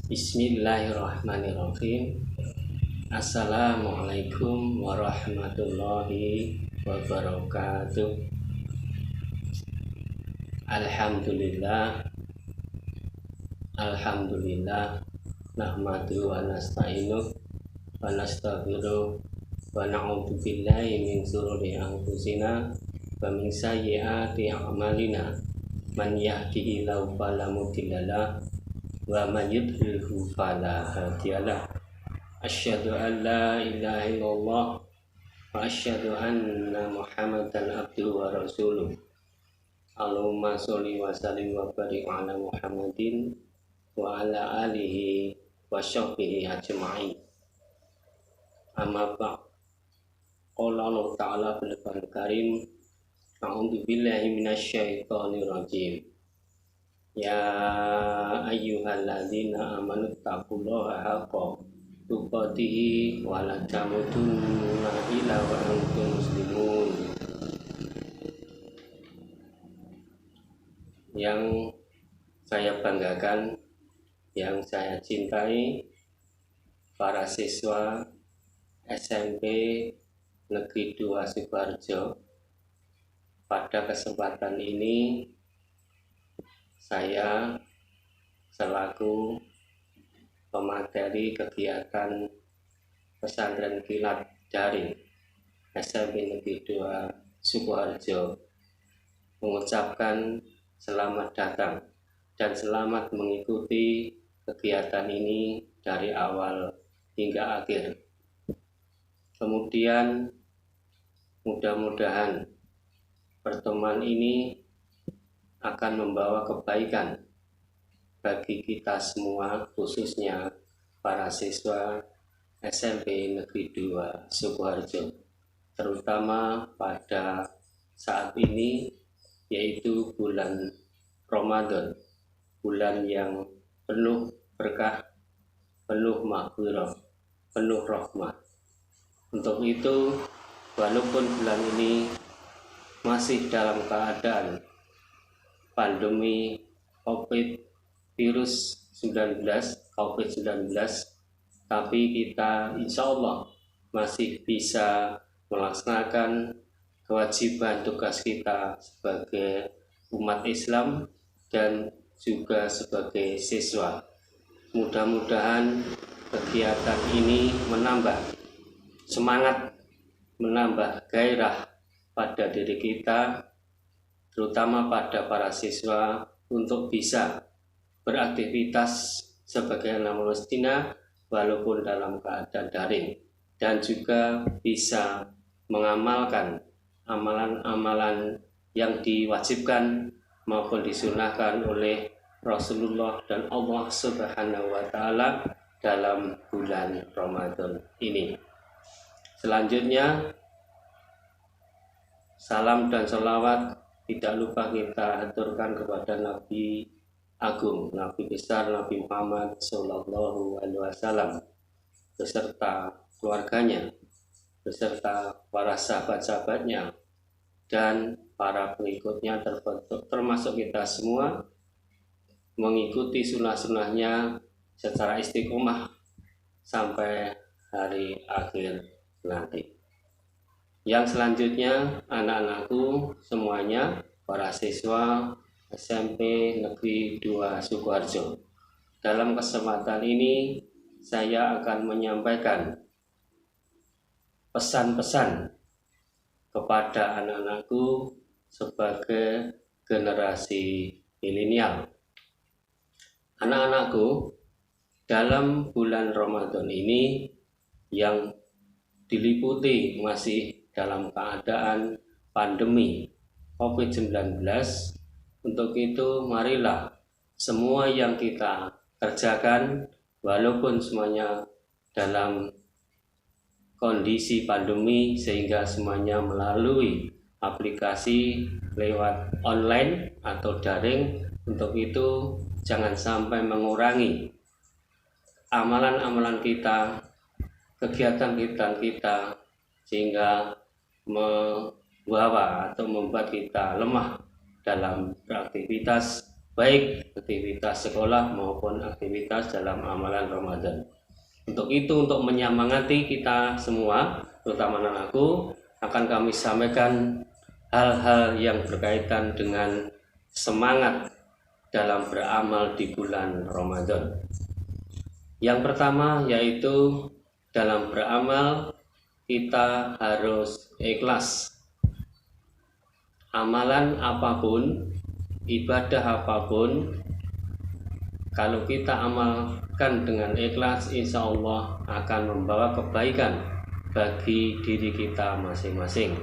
Bismillahirrahmanirrahim. Assalamualaikum warahmatullahi wabarakatuh. Alhamdulillah. Alhamdulillah. Nahmadu wa nasta'inu wa nastaghfiru wa na'udzu billahi min shururi anfusina wa min sayyiati a'malina. Man yahdihillahu fala mudhillalah wa man yudhlilhu fala hadiyalah. Asyhadu an la ilaha illallah wa asyhadu anna Muhammadan abduhu wa rasuluh. Allahumma sholli wa sallim wa barik ala Muhammadin wa ala alihi wa sahbihi ajma'in. Amma ba'd. Qala Allah Ta'ala bil Qur'anil Karim, a'udzu billahi minasyaitonir rajim. Ya ayyuhalladzina amanu taqullaha haqqa tuqatih wa la tamutunna illa wa antum muslimun. Yang saya banggakan, yang saya cintai, para siswa SMP Negeri 2 Sukoharjo, pada kesempatan ini saya selaku pemateri kegiatan pesantren kilat daring SMP Negeri 2 Sukoharjo mengucapkan selamat datang dan selamat mengikuti kegiatan ini dari awal hingga akhir. Kemudian mudah-mudahan pertemuan ini akan membawa kebaikan bagi kita semua, khususnya para siswa SMP Negeri 2 Sukoharjo, terutama pada saat ini, yaitu bulan Ramadan, bulan yang penuh berkah, penuh maghfirah, penuh rahmat. Untuk itu, walaupun bulan ini masih dalam keadaan pandemi COVID-19, tapi kita insya Allah masih bisa melaksanakan kewajiban tugas kita sebagai umat Islam dan juga sebagai siswa. Mudah-mudahan kegiatan ini menambah semangat, menambah gairah pada diri kita, terutama pada para siswa, untuk bisa beraktivitas sebagai anak mestinya walaupun dalam keadaan daring, dan juga bisa mengamalkan amalan-amalan yang diwajibkan maupun disunahkan oleh Rasulullah dan Allah Subhanahu wa Ta'ala dalam bulan Ramadan ini. Selanjutnya, salam dan sholawat tidak lupa kita aturkan kepada Nabi Agung, Nabi besar Nabi Muhammad Sallallahu Alaihi Wasallam beserta keluarganya, beserta para sahabat-sahabatnya dan para pengikutnya, termasuk kita semua, mengikuti sunnah-sunnahnya secara istiqomah sampai hari akhir nanti. Yang selanjutnya, anak-anakku semuanya, para siswa SMP Negeri 2 Sukoharjo, dalam kesempatan ini saya akan menyampaikan pesan-pesan kepada anak-anakku sebagai generasi milenial. Anak-anakku, dalam bulan Ramadan ini yang diliputi masih dalam keadaan pandemi COVID-19, untuk itu marilah semua yang kita kerjakan, walaupun semuanya dalam kondisi pandemi sehingga semuanya melalui aplikasi lewat online atau daring, untuk itu jangan sampai mengurangi amalan-amalan kita, kegiatan-kegiatan kita, sehingga membawa atau membuat kita lemah dalam beraktivitas baik aktivitas sekolah maupun aktivitas dalam amalan Ramadan. Untuk itu, untuk menyemangati kita semua, terutama anakku, akan kami sampaikan hal-hal yang berkaitan dengan semangat dalam beramal di bulan Ramadan. Yang pertama yaitu dalam beramal kita harus ikhlas. Amalan apapun, ibadah apapun, kalau kita amalkan dengan ikhlas, insya Allah akan membawa kebaikan bagi diri kita masing-masing.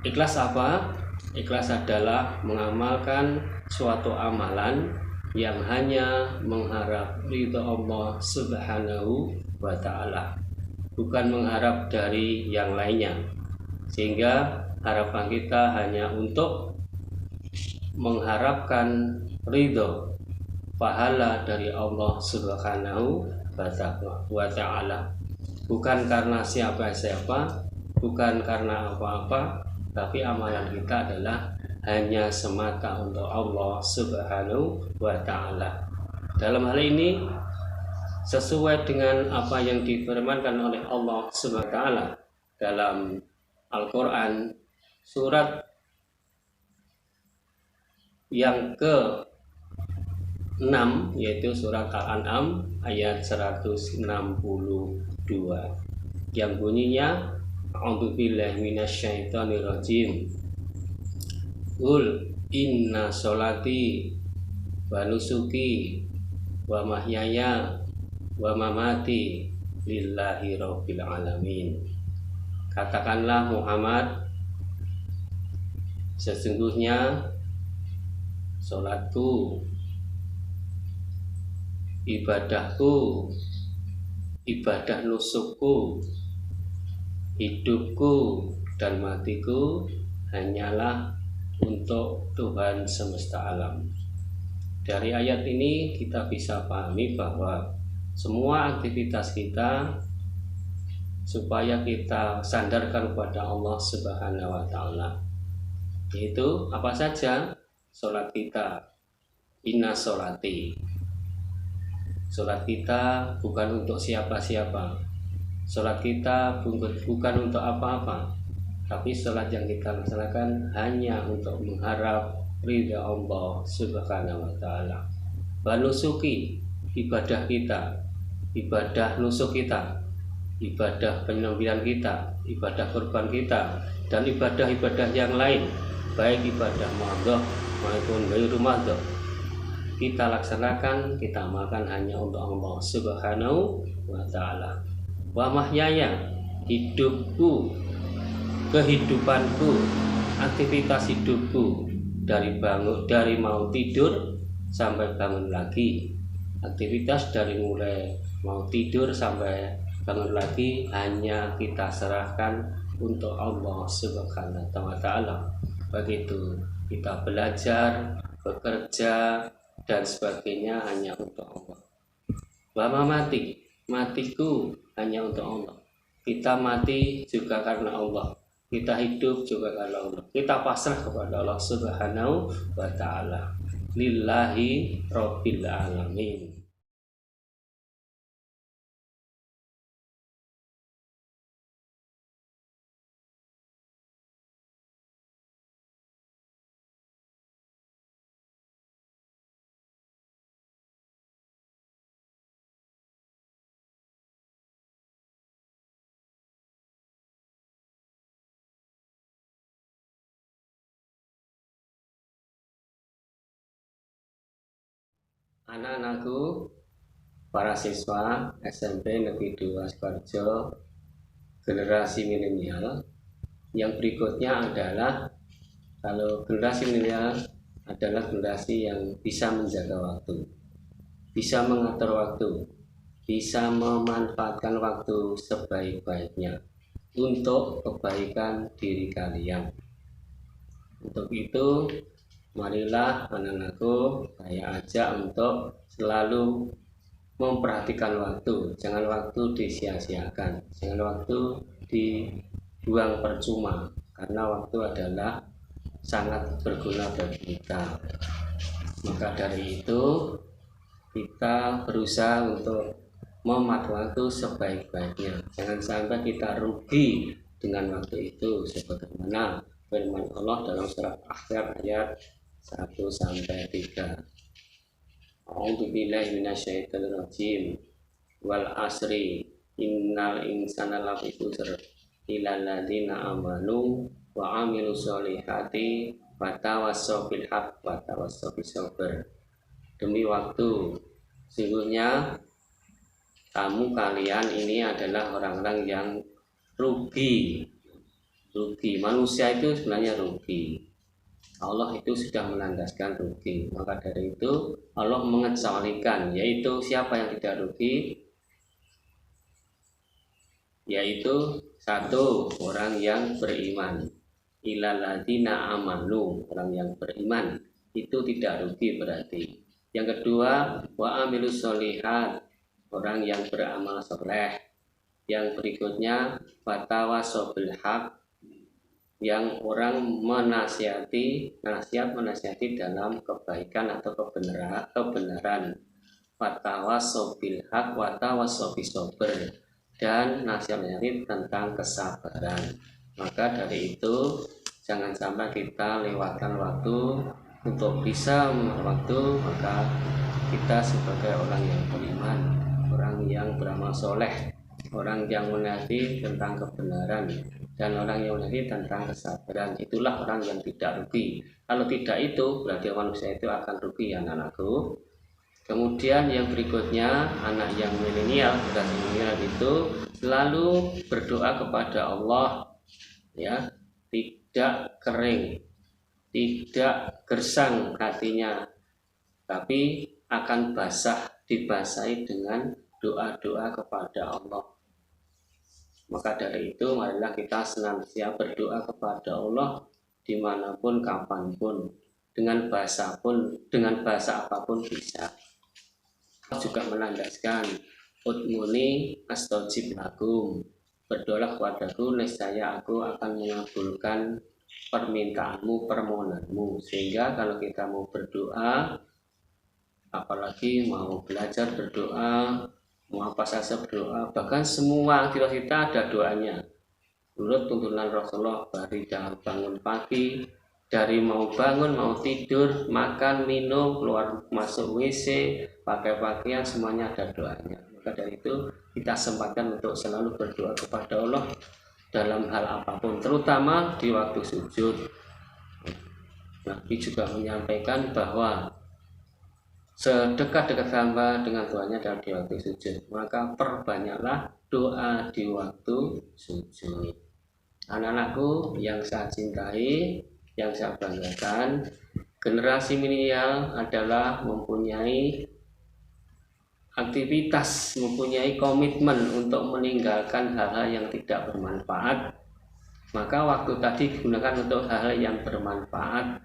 Ikhlas apa? Ikhlas adalah mengamalkan suatu amalan yang hanya mengharap ridha Allah Subhanahu wa Ta'ala, bukan mengharap dari yang lainnya, sehingga harapan kita hanya untuk mengharapkan ridho pahala dari Allah Subhanahu wa Ta'ala, bukan karena siapa-siapa, bukan karena apa-apa, tapi amalan kita adalah hanya semata untuk Allah Subhanahu wa Ta'ala. Dalam hal ini sesuai dengan apa yang difirmankan oleh Allah Subhanahu wa Ta'ala dalam Al-Quran surat yang ke-6, yaitu surat Al-An'am ayat 162, yang bunyinya a'udzubillahi minasyaitonirrajim. Qul inna sholati wa nusuki wa mahyaya wa mamati lillahi rabbil alamin. Katakanlah Muhammad, sesungguhnya sholatku, ibadahku, ibadah nusukku, hidupku dan matiku hanyalah untuk Tuhan semesta alam. Dari ayat ini kita bisa pahami bahwa semua aktivitas kita, supaya kita sandarkan kepada Allah Subhanahu wa Ta'ala, yaitu apa saja? Sholat kita, inna sholati, sholat kita bukan untuk siapa-siapa, sholat kita bukan untuk apa-apa, tapi sholat yang kita laksanakan hanya untuk mengharap ridha Allah Subhanahu wa Ta'ala. Banusuki, ibadah kita, ibadah nusuk kita, ibadah penyembelihan kita, ibadah kurban kita, dan ibadah-ibadah yang lain, baik ibadah madhah maupun ghairu madhah, kita laksanakan, kita amalkan hanya untuk Allah Subhanahu wa Ta'ala. Wa mahyaya, hidupku, kehidupanku, aktivitas hidupku, dari mau tidur sampai bangun lagi, aktivitas dari mulai mau tidur sampai bangun lagi hanya kita serahkan untuk Allah Subhanahu wa Ta'ala. Begitu kita belajar, bekerja dan sebagainya hanya untuk Allah. Wa mamati, matiku hanya untuk Allah. Kita mati juga karena Allah, kita hidup juga karena Allah. Kita pasrah kepada Allah Subhanahu wa Ta'ala. Lillahi rabbil alamin. Anak-anakku, para siswa SMP Negeri 2 Sidoarjo, generasi milenial, yang berikutnya adalah, kalau generasi milenial adalah generasi yang bisa menjaga waktu, bisa mengatur waktu, bisa memanfaatkan waktu sebaik-baiknya untuk kebaikan diri kalian. Untuk itu, marilah anak-anakku, saya ajak untuk selalu memperhatikan waktu. Jangan waktu disia-siakan, jangan waktu dibuang percuma, karena waktu adalah sangat berguna bagi kita. Maka dari itu kita berusaha untuk memahat waktu sebaik-baiknya. Jangan sampai kita rugi dengan waktu itu, sebagaimana firman Allah dalam surat Akhir ayat 1-3. A'udzu billahi minasyaitonir rajim. Wal asri innal insana lafi khusr illa alladziina amanu wa 'amilus sholihati wa tawassaw bil haqq wa tawassaw bis sabr. Demi waktu, sesungguhnya kalian ini adalah orang-orang yang rugi. Manusia itu sebenarnya rugi. Allah itu sudah melandaskan rugi. Maka dari itu Allah mengecualikan, yaitu siapa yang tidak rugi? Yaitu satu, orang yang beriman. Illal ladzina amanu, orang yang beriman itu tidak rugi berarti. Yang kedua, wa amilus sholihat, orang yang beramal soleh. Yang berikutnya, fatawassaw bil haqq, yang orang menasihati dalam kebaikan atau kebenaran. Fatawassaw bil haqq wa tawassaw bis sabr, dan nasihati tentang kesabaran. Maka dari itu jangan sampai kita lewatkan waktu untuk bisa waktu. Maka kita sebagai orang yang beriman, orang yang beramal soleh, orang yang menasihati tentang kebenaran, dan orang yang menasihati tentang kesabaran, itulah orang yang tidak rugi. Kalau tidak itu berarti manusia itu akan rugi, ya anak-anakku. Kemudian yang berikutnya, anak yang milenial, generasi milenial itu selalu berdoa kepada Allah, ya, tidak kering, tidak gersang hatinya, tapi akan dibasahi dengan doa-doa kepada Allah. Maka dari itu marilah kita senantiasa berdoa kepada Allah dimanapun, kapanpun, dengan bahasa apapun bisa. Allah juga menandaskan ud'uni astajib lakum, berdoalah kepadaku nescaya aku akan mengabulkan permintaanmu, permohonanmu. Sehingga kalau kita mau berdoa, apalagi mau belajar berdoa, mau apa saja berdoa, bahkan semua aktivitas kita ada doanya. Menurut tuntunan Rasulullah, dari bangun pagi, dari mau bangun, mau tidur, makan, minum, keluar masuk WC, pakai pakaian, semuanya ada doanya. Maka dari itu kita sempatkan untuk selalu berdoa kepada Allah dalam hal apapun, terutama di waktu sujud. Nabi juga menyampaikan bahwa sedekat-dekat hamba dengan Tuhannya adalah di waktu sujud. Maka perbanyaklah doa di waktu sujud. Anak-anakku yang saya cintai, yang saya banggakan, generasi milenial adalah mempunyai aktivitas, mempunyai komitmen untuk meninggalkan hal-hal yang tidak bermanfaat. Maka waktu tadi digunakan untuk hal-hal yang bermanfaat,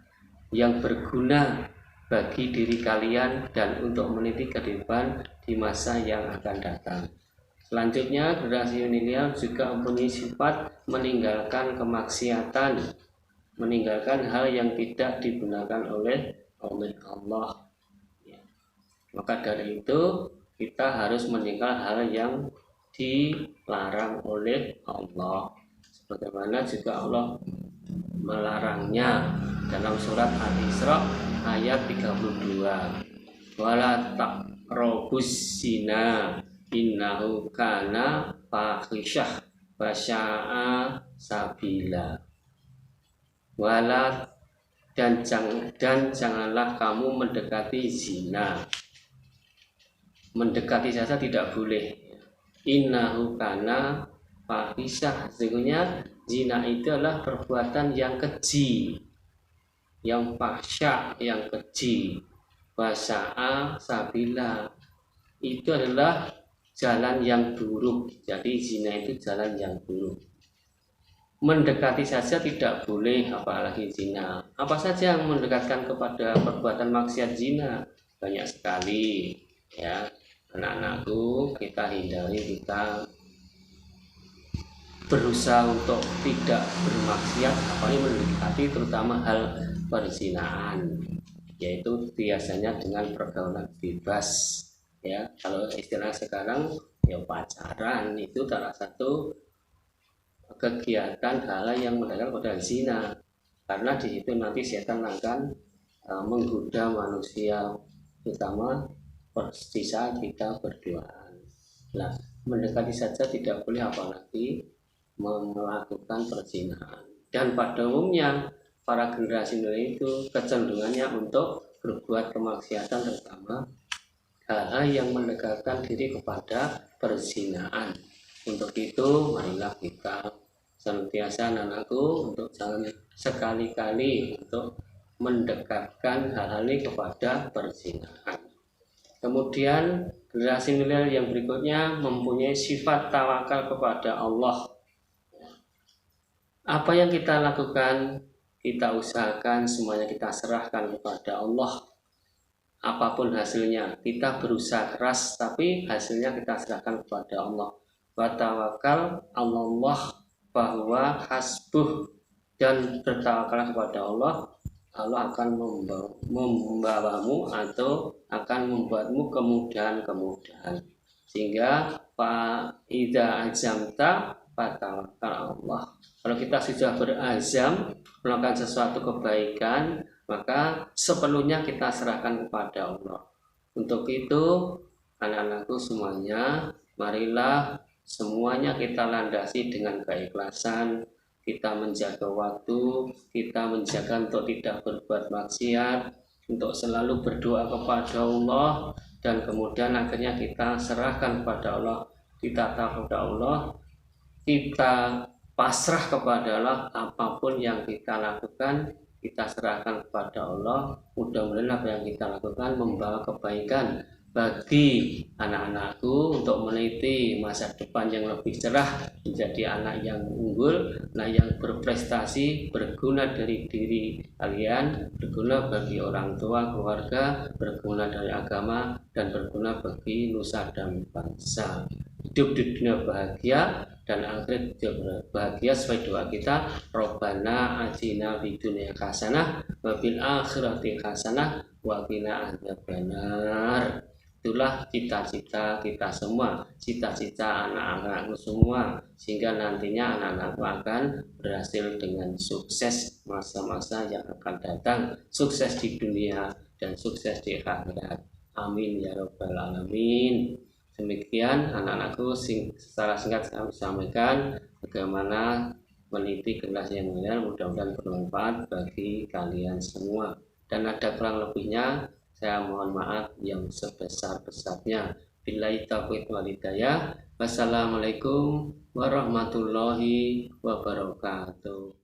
yang berguna bagi diri kalian dan untuk meniti kehidupan di masa yang akan datang. Selanjutnya, generasi milenial juga mempunyai sifat meninggalkan kemaksiatan, meninggalkan hal yang tidak digunakan oleh Allah. Maka dari itu kita harus meninggalkan hal yang dilarang oleh Allah, sebagaimana juga Allah melarangnya dalam surat Al-Isra ayat 32. Wala taqrabus zina innahu kana fahisyah wa sya'a sabila. Wala, dan janganlah kamu mendekati zina. Mendekati saja tidak boleh. Innahu kana fahisyah, sesungguhnya zina itu adalah perbuatan yang keji, yang fahsya, yang keji. Wasa'a sabila, itu adalah jalan yang buruk. Jadi zina itu jalan yang buruk. Mendekati saja tidak boleh, apalagi zina. Apa saja yang mendekatkan kepada perbuatan maksiat zina? Banyak sekali, ya anak-anakku. Kita hindari, kita berusaha untuk tidak bermaksiat, apalagi mendekati terutama hal perzinaan. yaitu biasanya dengan pergaulan bebas ya. Kalau istilah sekarang ya pacaran, itu salah satu kegiatan hal yang mendekatkan pada zina, karena di situ nanti setan akan menggoda manusia, terutama di saat kita berduaan. Nah, mendekati saja tidak boleh, apalagi melakukan perzinahan. Dan pada umumnya para generasi itu kecenderungannya untuk berbuat kemaksiatan, terutama hal-hal yang mendekatkan diri kepada perzinahan. Untuk itu marilah kita senantiasa, anakku, untuk jangan sekali-kali untuk mendekatkan hal-hal ini kepada perzinahan. Kemudian generasi milenial yang berikutnya mempunyai sifat tawakal kepada Allah. Apa yang kita lakukan, kita usahakan semuanya kita serahkan kepada Allah. Apapun hasilnya, kita berusaha keras, tapi hasilnya kita serahkan kepada Allah. Wa tawakal Allah bahwa hasbuh, dan bertawakal kepada Allah. Allah akan membawamu atau akan membuatmu kemudahan-kemudahan. Sehingga idza azamta fatawakal Allah. Kalau kita sudah berazam melakukan sesuatu kebaikan, maka sepenuhnya kita serahkan kepada Allah. Untuk itu, anak-anakku semuanya, marilah semuanya kita landasi dengan keikhlasan. Kita menjaga waktu, kita menjaga untuk tidak berbuat maksiat, untuk selalu berdoa kepada Allah, dan kemudian akhirnya kita serahkan kepada Allah, kita tahu kepada Allah, kita pasrah kepada Allah. Apapun yang kita lakukan, kita serahkan kepada Allah. Mudah-mudahan apa yang kita lakukan membawa kebaikan bagi anak-anakku untuk meniti masa depan yang lebih cerah, menjadi anak yang unggul, anak yang berprestasi, berguna dari diri kalian, berguna bagi orang tua, keluarga, berguna dari agama, dan berguna bagi nusa dan bangsa. Hidup di dunia bahagia dan akhirat bahagia sesuai doa kita. Robbana atina fid dunya hasanah wa fil akhirati hasanah wa qina adzabannar. Itulah cita-cita kita semua, cita-cita anak-anakku semua, sehingga nantinya anak-anakku akan berhasil dengan sukses masa-masa yang akan datang, sukses di dunia dan sukses di akhirat. Amin ya rabbal alamin. Demikian anak-anakku, secara singkat saya sampaikan bagaimana meniti generasi yang milenial. Mudah-mudahan bermanfaat bagi kalian semua, dan ada kurang lebihnya saya mohon maaf yang sebesar-besarnya. Billahi taufiq wal hidayah. Wassalamualaikum warahmatullahi wabarakatuh.